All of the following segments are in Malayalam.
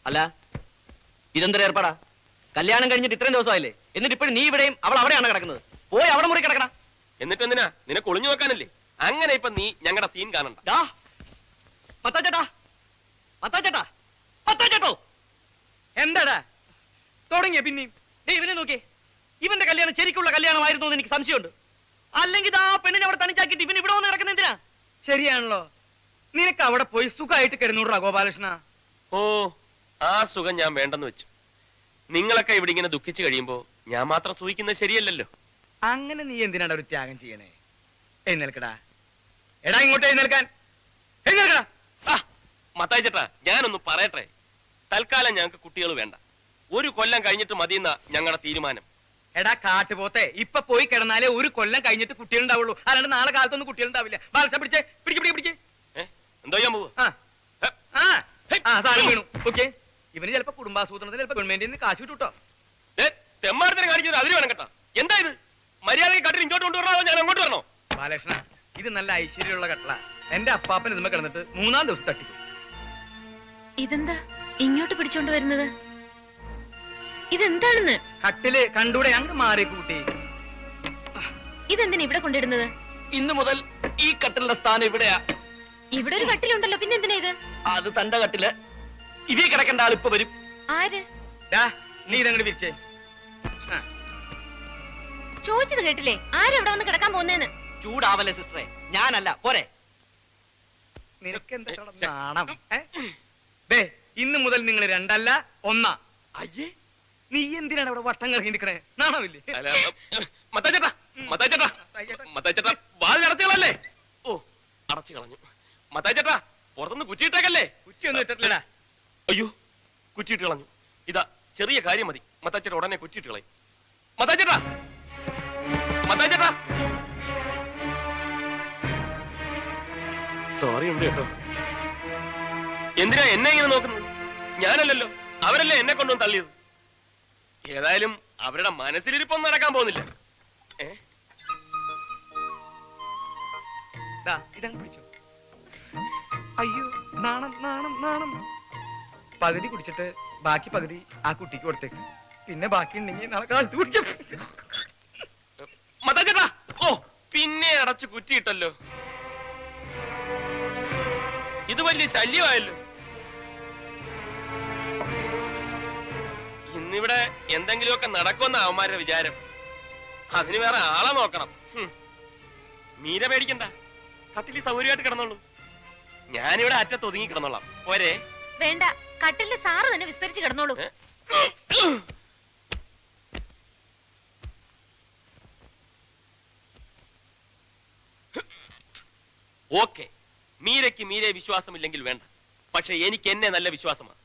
അല്ല ഇതെന്തൊരു ഏർപ്പാടാ? കല്യാണം കഴിഞ്ഞിട്ട് ഇത്രയും ദിവസമായില്ലേ, എന്നിട്ട് ഇപ്പോഴും നീ ഇവിടെയും അവൾ അവിടെയാണ് കിടക്കുന്നത്. പോയി അവിടെ മുറി കിടക്കണം. എന്നിട്ട് എന്തിനാ? നിനക്ക് ഒളിഞ്ഞു നോക്കാനല്ലേ? അങ്ങനെ ഇപ്പൊ നീ ഞങ്ങളുടെ സീൻ കാണണ്ട. എന്താടാ തുടങ്ങിയ പിന്നെയും? ഇവനെ നോക്കി, ഇവന്റെ കല്യാണം ശരിക്കുള്ള കല്യാണമായിരുന്നു എന്ന് എനിക്ക് സംശയമുണ്ട്. അല്ലെങ്കിൽ ആ പെണ്ണിനെ അവിടെ തനിച്ചാക്കിട്ട് ഇവൻ ഇവിടെ വന്ന് കിടക്കുന്ന എന്തിനാ? ശരിയാണല്ലോ, നിനക്ക് അവിടെ പോയി സുഖമായിട്ട് കിടന്നൂടാ ഗോപാലകൃഷ്ണ. ഓ, ആ സുഖം ഞാൻ വേണ്ടെന്ന് വെച്ചു. നിങ്ങളൊക്കെ ഇവിടെ ഇങ്ങനെ ദുഃഖിച്ചു കഴിയുമ്പോ ഞാൻ മാത്രം സൂഹിക്കുന്നത് ശരിയല്ലല്ലോ. അങ്ങനെ നീ എന്തിനാണ് ഒരു ത്യാഗം ചെയ്യണേ? എഴുന്നേൽക്കടാ, എടാ ഇങ്ങോട്ട് എഴുന്നേൽക്കാൻ. മത്തായി ചേട്ടാ, ഞാനൊന്ന് പറയട്ടെ. തൽക്കാലം ഞങ്ങൾക്ക് കുട്ടികൾ വേണ്ട. 1 കൊല്ലം കഴിഞ്ഞിട്ട് മതിയെന്ന ഞങ്ങളുടെ തീരുമാനം. എടാ കാട്ടുപോത്തെ, ഇപ്പൊ പോയി കിടന്നാലേ 1 കൊല്ലം കഴിഞ്ഞിട്ട് കുട്ടികളുണ്ടാവുള്ളൂ. അല്ലാണ്ട് നാളെ കാലത്തൊന്നും കുട്ടികളുണ്ടാവില്ല. ബാലകൃഷ്ണ പിടിച്ചേ, പിടിക്ക്. എന്തോ ചെയ്യാൻ പോവുക? സാധനം വീണു. ഓക്കെ, ഇവന് ചിലപ്പോ കുടുംബാസൂത്രണത്തിന് ചിലപ്പോ ഗവൺമെന്റിന് കാശ് കിട്ടൂട്ടോ. തെമ്മാടത്തിന് കാണിക്കുന്നത് അതിന് വേണം കേട്ടോ. എന്താ ഇത്? മര്യാദയ്ക്ക് കട്ടിൽ ഇങ്ങോട്ട് കൊണ്ടുവരണോ ഞാൻ അങ്ങോട്ട് വരണോ? ബാലകൃഷ്ണ, ഇത് നല്ല ഐശ്വര്യമുള്ള കട്ടള. എന്റെ അപ്പാപ്പൻ ഇതുമ്മ കിടന്നിട്ട് 3-ാം ദിവസം തട്ടിക്കും. ഇതെന്താ ഇങ്ങോട്ട് പിടിച്ചോണ്ട് വരുന്നത്? ഇതെന്താണെന്ന്? കട്ടില് കണ്ടൂടെ? അങ്ങ് മാറി കൂട്ടി. ഇതെന്തിനാ ഇവിടെ കൊണ്ടിടുന്നത്? ഇന്ന് മുതൽ ഈ കട്ടിലിന്റെ സ്ഥാനം ഇവിടെയാ. ഇവിടെ ഒരു കട്ടിലുണ്ടല്ലോ, പിന്നെ എന്തിനാ ഇത്? അത് തന്റെ കട്ടില്. ഇതേ കിടക്കേണ്ട ആൾ ഇപ്പൊ വരും. ആര്? നീ ഇതങ്ങോട്ട് വിരിച്ചേ. ചോദിച്ചത് കേട്ടില്ലേ? ആരെവിടെ വന്ന് കിടക്കാൻ പോകുന്നേന്ന്? ചൂടാവല്ലേ സിസ്റ്ററെ, ഞാനല്ല. പോരെ, നിനക്കെന്താ നാണം? ഇന്ന് മുതൽ നിങ്ങൾ 2 അല്ല 1. അയ്യേ, നീ എന്തിനാണ് അവിടെ വട്ടം കറങ്ങി നിൽക്കണേ? നാണമില്ലേ? വാതിലടച്ചുകളല്ലേ? ഓ, അടച്ചു കളഞ്ഞു. മത്തായി ചേട്ടാ, പുറത്തുനിന്ന് കുറ്റിയിട്ടേക്കല്ലേ? കുറ്റിയൊന്നും ഇട്ടിട്ടില്ലടാ. അയ്യോ, കുറ്റിയിട്ട് കളഞ്ഞു. ഇതാ ചെറിയ കാര്യം മതി, മത്തായി ചേട്ടാ ഉടനെ കുറ്റിയിട്ട് കളയും. മത്തായി ചേട്ടാ, സോറി ഉണ്ട് കേട്ടോ. എന്തിനാ എന്നെ ഇങ്ങനെ നോക്കുന്നത്? ഞാനല്ലല്ലോ, അവരല്ലേ എന്നെ കൊണ്ടുവന്ന് തള്ളിയത്. ഏതായാലും അവരുടെ മനസ്സിലിരിപ്പൊന്നും നടക്കാൻ പോകുന്നില്ല. അയ്യോ, നാണം നാണം നാണം. പകുതി കുടിച്ചിട്ട് ബാക്കി പകുതി ആ കുട്ടിക്ക് കൊടുത്തേക്ക്. പിന്നെ ബാക്കി ഉണ്ടെങ്കിൽ നാളെ കാലത്ത് കുടിക്കും. മത്തായി, ഓ പിന്നെ അടച്ചു കുറ്റിയിട്ടല്ലോ. ഇത് വലിയ ശല്യമായല്ലോ. ഇന്നിവിടെ എന്തെങ്കിലുമൊക്കെ നടക്കുമെന്ന അവന്മാരുടെ വിചാരം. അതിന് വേറെ ആളെ നോക്കണം. മീര പേടിക്കണ്ട, കട്ടിൽ സൗകര്യമായിട്ട് കിടന്നോളൂ. ഞാനിവിടെ അറ്റത്ത് ഒതുങ്ങി കിടന്നോളാം. പോരെ? വേണ്ട, കട്ടിലിന്റെ സാറ് തന്നെ വിസ്തരിച്ച് കിടന്നോളൂ. ഓക്കെ, മീരയ്ക്ക് മീരയെ വിശ്വാസമില്ലെങ്കിൽ വേണ്ട. പക്ഷെ എനിക്ക് എന്നെ നല്ല വിശ്വാസമാണ്.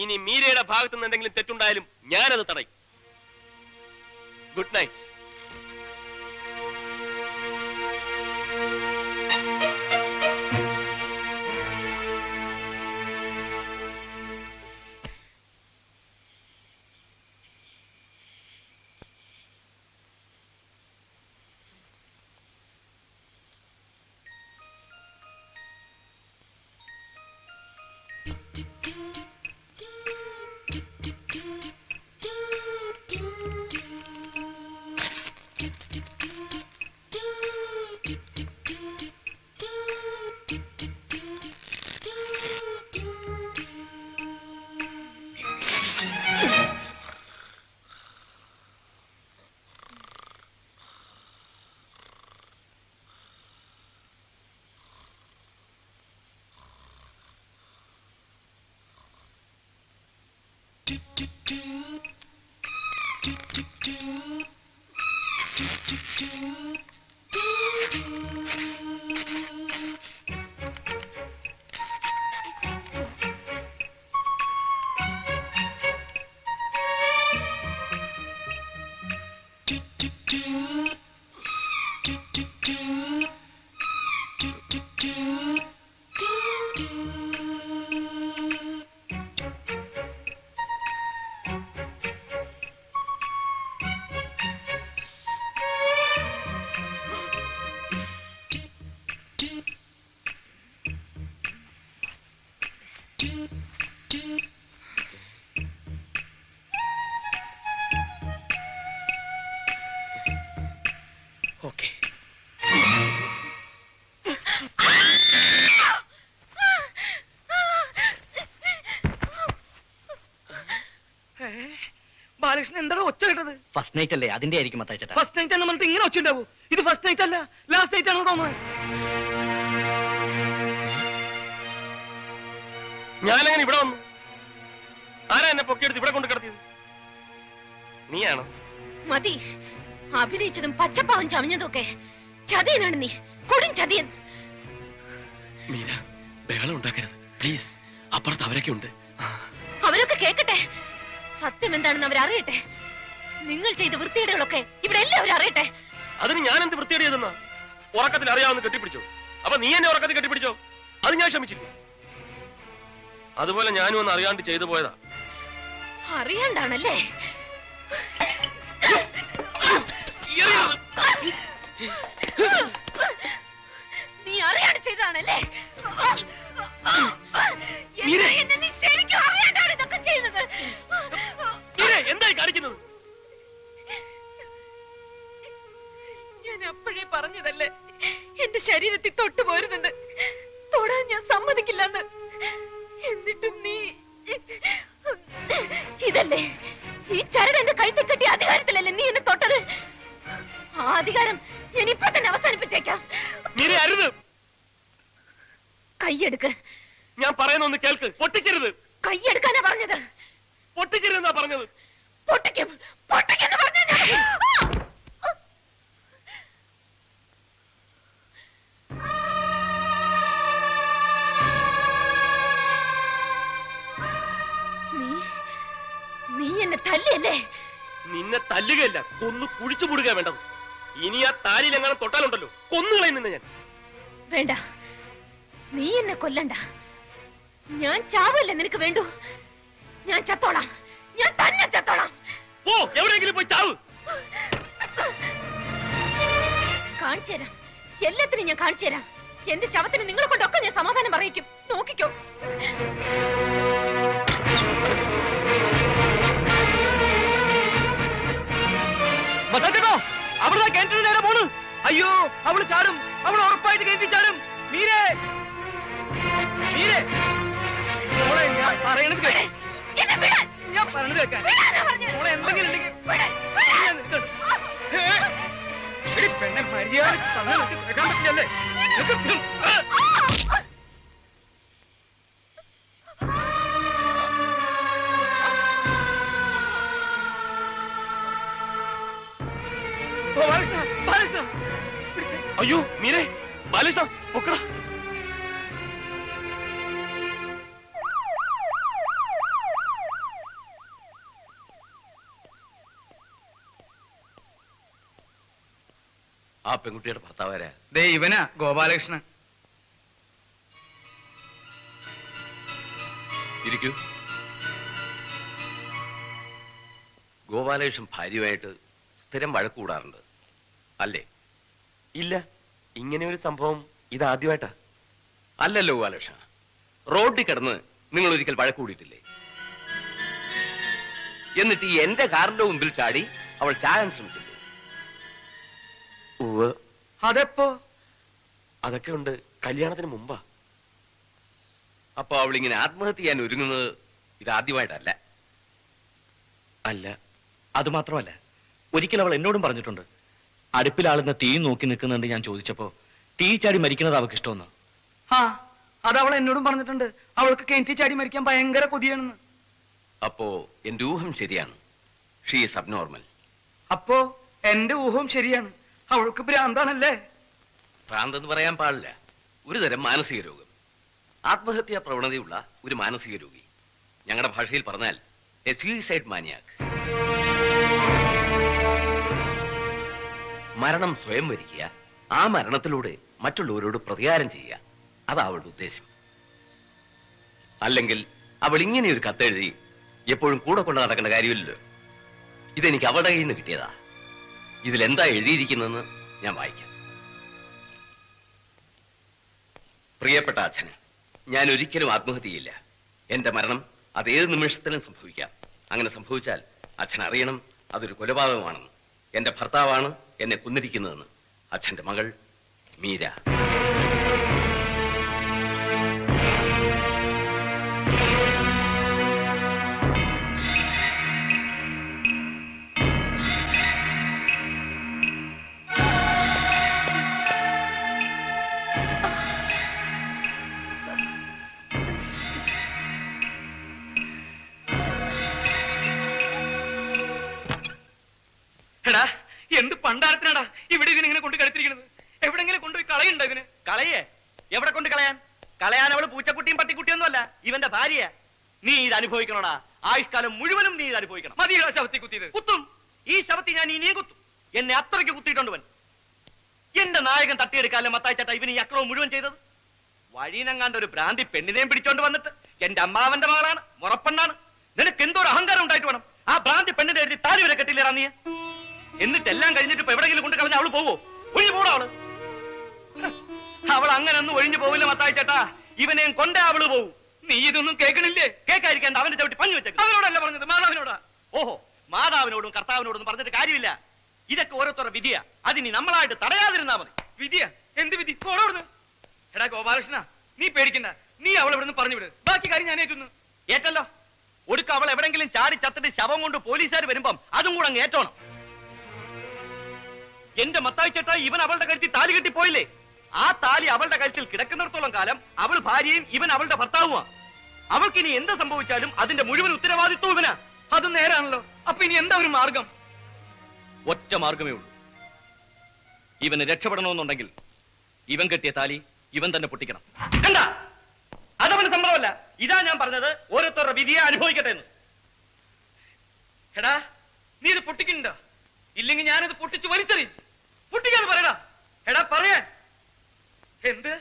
ഇനി മീരയുടെ ഭാഗത്തു നിന്ന് എന്തെങ്കിലും തെറ്റുണ്ടായാലും ഞാനത് തടയും. Good night. എന്താണോ ഒച്ച കേട്ടത്? ഫസ്റ്റ് നൈറ്റ് അല്ലേ, അതിന്റെ ആയിരിക്കും മത്തായിച്ചേട്ടാ. ഫസ്റ്റ് നൈറ്റ് എന്ന് പറഞ്ഞിട്ട് ഇങ്ങനെ ഒച്ച ഉണ്ടാവൂ? ഇത് ഫസ്റ്റ് നൈറ്റ് അല്ല, ലാസ്റ്റ് നൈറ്റ് ആണെന്ന് തോന്നുന്നത്. ഞാനങ്ങനെ ഇവിടെ വന്നു? ആരാ എന്നെ പൊക്കിയെടുത്ത് ഇവിടെ കൊണ്ട് കിടത്തിയത്? നീയാണോ? മതി, അഭിനയിച്ചതും പച്ചപ്പാവൻ ചമഞ്ഞതൊക്കെ. ചതിയനാണ് നീ, കൊടും ചതിയൻ. മീര, ബഹളം ഉണ്ടാക്കരുത് പ്ലീസ്. അപ്പുറത്ത് അവരൊക്കെ ഉണ്ട്. അവരൊക്കെ കേക്കട്ടെ, സത്യം എന്താണെന്ന് അവരറിയട്ടെ. നിങ്ങൾ ചെയ്ത വൃത്തികേടുകളൊക്കെ ഇവിടെ എല്ലാവരും അറിയട്ടെ. അതിന് ഞാൻ എന്ത് വൃത്തിയേട് ചെയ്തെന്നാ? ഉറക്കത്തിൽ അറിയാവുന്ന കെട്ടിപ്പിടിച്ചോ? അപ്പൊ നീ എന്നെ ഉറക്കത്തിൽ കെട്ടിപ്പിടിച്ചോ? അത് ഞാൻ ക്ഷമിച്ചില്ല. അതുപോലെ ഞാനും ഒന്ന് അറിയാണ്ട് ചെയ്തു പോയതാ. അറിയാണ്ടാണല്ലേ? നീ അറിയാണ്ട് ചെയ്തതാണല്ലേ? എന്നെ നീ ശരിക്കും അറിയാണ്ടാണ് ഇതൊക്കെ ചെയ്യുന്നത്. എന്തായി കാണിക്കുന്നത്? ഞാൻ അപ്പോഴേ പറഞ്ഞതല്ലേ എന്റെ ശരീരത്തിൽ തൊട്ടു പോരുന്നുണ്ട്, തൊടാൻ ഞാൻ സമ്മതിക്കില്ലെന്ന്. എന്നിട്ടും നീ ഇതല്ലേ, ഈ ചരട് എന്റെ കഴുത്തിൽ കെട്ടിയ അധികാരത്തിലല്ലേ നീ എന്നെ തൊട്ടത്? ആ അധികാരം ഞാൻ ഇപ്പൊ തന്നെ അവസാനിപ്പിച്ചേക്കാം. കൈയെടുക്ക്. ഞാൻ പറയുന്ന ഒന്ന് കേൾക്ക്. പൊട്ടിക്കരുത്. കൈയെടുക്കാനാ പറഞ്ഞത്. പൊട്ടിക്കരുതെന്നാ പറഞ്ഞത്. പൊട്ടിക്കും, പൊട്ടിക്കെന്ന് പറഞ്ഞ നീ എന്നെ തല്ലിയല്ലേ? നിന്നെ തല്ലുകയല്ല, കൊന്നു കുഴിച്ചു മൂടുക വേണ്ടത്. ഇനി ആ താലിയിൽ എങ്ങനെ തൊട്ടാലുണ്ടല്ലോ, കൊന്നുകളയും നിന്നെ ഞാൻ. വേണ്ട, നീ എന്നെ കൊല്ലണ്ട. ഞാൻ ചാവല്ലേ നിനക്ക് വേണ്ടു? ഞാൻ ചത്തോളാം, ഞാൻ തന്നെ ചത്തോളാം. പോ, എവിടെയെങ്കിലും പോയി ചാവ്. കാണിച്ചു തരാം, എല്ലാത്തിനും ഞാൻ കാണിച്ചു തരാം. എന്റെ ശവത്തിന് നിങ്ങളെ കൊണ്ടൊക്കെ ഞാൻ സമാധാനം പറയിക്കും. നോക്കിക്കോ. അവിടെ കിണറ്റിന് നേരെ പോണു. അയ്യോ, അവള് ചാടും, അവൾ ഉറപ്പായിട്ട് കിണറ്റിൽ ചാടും. മീരേ, മീരേ, മോളെ ഞാൻ പറയണത് കേട്ടോ. ഞാൻ പറയണത് കേൾക്കാൻ മോളെ എന്തെങ്കിലും ഉണ്ടെങ്കിൽ പെണ്ണെ മര്യാദ കേൾക്കാൻ പറ്റില്ലല്ലേ? അയ്യോ മീരേ, ബാലകൃഷ്ണ പൊക്കട. ആ പെൺകുട്ടിയുടെ ഭർത്താവാരാ? ദേ ഇവനാ ഗോപാലകൃഷ്ണൻ. ഇരിക്കൂ. ഗോപാലകൃഷ്ണൻ ഭാര്യയുമായിട്ട് സ്ഥിരം വഴക്കൂടാറുണ്ട് അല്ലേ? ഇല്ല, ഇങ്ങനെ ഒരു സംഭവം ഇതാദ്യമായിട്ടാ. അല്ലല്ലോ ഗോപാലകൃഷ്ണ, റോഡിൽ കിടന്ന് നിങ്ങൾ ഒരിക്കൽ വഴക്കൂടിയിട്ടില്ലേ? എന്നിട്ട് ഈ എന്റെ കാറിന്റെ മുമ്പിൽ ചാടി അവൾ ചാകാൻ ശ്രമിച്ചില്ലേ? അതെപ്പോ? അതൊക്കെ ഉണ്ട്, കല്യാണത്തിന് മുമ്പാ. അപ്പൊ അവൾ ഇങ്ങനെ ആത്മഹത്യ ചെയ്യാൻ ഒരുങ്ങുന്നത് ഇതാദ്യമായിട്ടല്ല. അല്ല, അത് മാത്രമല്ല, ഒരിക്കൽ അവൾ എന്നോടും പറഞ്ഞിട്ടുണ്ട്, അടുപ്പിലാളുന്ന തീ നോക്കി നിൽക്കുന്നുണ്ട്. ഞാൻ ചോദിച്ചപ്പോ തീ ചാടി മരിക്കുന്നത് അവൾക്ക് ഇഷ്ടമെന്ന്. ആ, അത് അവൾ എന്നോടും പറഞ്ഞിട്ടുണ്ട്. അവൾക്ക് കിണറ്റിൽ ചാടി മരിക്കാൻ ഭയങ്കര കൊതിയാണെന്ന്. അപ്പോ എന്റെ ഊഹം ശരിയാണ്, ഷീ ഈസ് അബ്നോർമൽ. അപ്പോ എന്റെ ഊഹവും ശരിയാണ്, അവൾക്ക് ഭ്രാന്താണല്ലേ? ഭ്രാന്തെന്ന് പറയാൻ പാടില്ല, ഒരു തരം മാനസിക രോഗം, ആത്മഹത്യാ പ്രവണതയുള്ള ഒരു മാനസിക രോഗി. ഞങ്ങളുടെ ഭാഷയിൽ പറഞ്ഞാൽ എ സൂയിസൈഡ് മാനിയാക്ക്. മരണം സ്വയം വരിക്കുക, ആ മരണത്തിലൂടെ മറ്റുള്ളവരോട് പ്രതികാരം ചെയ്യുക, അതാ അവളുടെ ഉദ്ദേശം. അല്ലെങ്കിൽ അവൾ ഇങ്ങനെ ഒരു കത്തെഴുതി എപ്പോഴും കൂടെ കൊണ്ട് നടക്കേണ്ട കാര്യമില്ലല്ലോ. ഇതെനിക്ക് അവളുടെ കയ്യിൽ നിന്ന് കിട്ടിയതാ. ഇതിലെന്താ എഴുതിയിരിക്കുന്നതെന്ന് ഞാൻ വായിക്കാം. പ്രിയപ്പെട്ട അച്ഛന്, ഞാൻ ഒരിക്കലും ആത്മഹത്യ ചെയ്യില്ല. എന്റെ മരണം അതേത് നിമിഷത്തിലും സംഭവിക്കാം. അങ്ങനെ സംഭവിച്ചാൽ അച്ഛൻ അറിയണം അതൊരു കൊലപാതകമാണെന്ന്. എന്റെ ഭർത്താവാണ് എന്നെ കൊന്നിരിക്കുന്നതെന്ന്. അച്ഛന്റെ മകൾ മീര. കളയാൻ അവള് പൂച്ചക്കുട്ടിയും പട്ടിക്കുട്ടിയൊന്നും അല്ല, ഇവന്റെ ഭാര്യ. നീ ഇത് അനുഭവിക്കണോടാ, ആയുഷ്കാലം മുഴുവനും നീ ഇത് അനുഭവിക്കണം. മതിയോ ശവത്തി കുത്തിയത്? കുത്തും, ഈ ശവത്തി ഞാൻ ഇനിയും കുത്തും. എന്നെ അത്രയ്ക്ക് കുത്തിയിട്ടുണ്ടവൻ. എന്റെ നായകൻ തട്ടിയെടുക്കാല്ലേ മത്തായി ചേട്ടാ ഇവന് ഈ അക്രമം മുഴുവൻ ചെയ്തത്. വഴിയിനെങ്ങാണ്ട് ഒരു ഭ്രാന്തി പെണ്ണിനെയും പിടിച്ചോണ്ട് വന്നിട്ട് എന്റെ അമ്മാവന്റെ മകളാണ്, മുറപ്പെണ്ണാണ്, നിനക്ക് എന്തോ ഒരു അഹങ്കാരം ഉണ്ടായിട്ട് വേണം ആ ഭ്രാന്തി പെണ്ണിന്റെ എഴുതി താലി വരെ കെട്ടില്ലേറാ നീ. എന്നിട്ട് എല്ലാം കഴിഞ്ഞിട്ട് ഇപ്പൊ എവിടെയെങ്കിലും കൊണ്ട് കളഞ്ഞ അവള് പോവോ? ഒഴിഞ്ഞു പോടാ അവള്. അവൾ അങ്ങനെ ഒന്നും ഒഴിഞ്ഞു പോവില്ല മത്തായി ചേട്ടാ, ഇവനെയും കൊണ്ടേ അവള് പോവും. നീ ഇതൊന്നും കേൾക്കണില്ലേ? കേൾക്കാതിരിക്കാൻ അവന്റെ ചവിട്ടി പഞ്ഞു വെച്ചേക്കും. അവനോടല്ല പറഞ്ഞത്, മാതാവിനോടാ. ഓഹോ, മാതാവിനോടും കർത്താവിനോടും പറഞ്ഞിട്ട് കാര്യമില്ല. ഇതൊക്കെ ഓരോരുത്തരുടെ വിധിയാ, അതിനി നമ്മളായിട്ട് തടയാതിരുന്നാ മതി. വിധിയാ? എന്ത് വിധി? പോടോടുന്നു. എടാ ഗോപാലകൃഷ്ണ, നീ പേടിക്കണ്ട, നീ അവളെ ഇവിടുന്ന് പറഞ്ഞു വിട്, ബാക്കി കാര്യം ഞാൻ ഏറ്റുന്നു. ഏറ്റല്ലോ, ഒടുക്ക അവൾ എവിടെങ്കിലും ചാടി ചത്തിട്ട് ശവം കൊണ്ട് പോലീസുകാർ വരുമ്പം അതും കൂടെ അങ്ങ് ഏറ്റോണം. എന്റെ മത്തായി ചേട്ടാ, ഇവൻ അവളുടെ കഴുത്തിൽ താലി കെട്ടി പോയില്ലേ, ആ താലി അവളുടെ കഴുത്തിൽ കിടക്കുന്നിടത്തോളം കാലം അവൾ ഭാര്യയും ഇവൻ അവളുടെ ഭർത്താവുമാ. അവൾക്കിനി എന്ത് സംഭവിച്ചാലും അതിന്റെ മുഴുവൻ ഉത്തരവാദിത്വം ഇവനാ. അത് നേരാണല്ലോ. അപ്പൊ ഇനി എന്താ ഒരു മാർഗം? ഒറ്റ മാർഗമേ ഉള്ളൂ. ഇവന് രക്ഷപ്പെടണമെന്നുണ്ടെങ്കിൽ ഇവൻ കെട്ടിയ താലി ഇവൻ തന്നെ പൊട്ടിക്കണം. കണ്ടാ, അതവന് സംഭവമല്ല. ഇതാ ഞാൻ പറഞ്ഞത്, ഓരോരുത്തരുടെ വിധിയെ അനുഭവിക്കട്ടെ എന്ന്. എടാ, നീ ഇത് പൊട്ടിക്കുന്നുണ്ടോ? ഇല്ലെങ്കിൽ ഞാനിത് പൊട്ടിച്ച് വലിച്ചെറിയും. പൊട്ടിക്കാന്ന് പറയടാ. എടാ പറയാൻ. എന്ത്?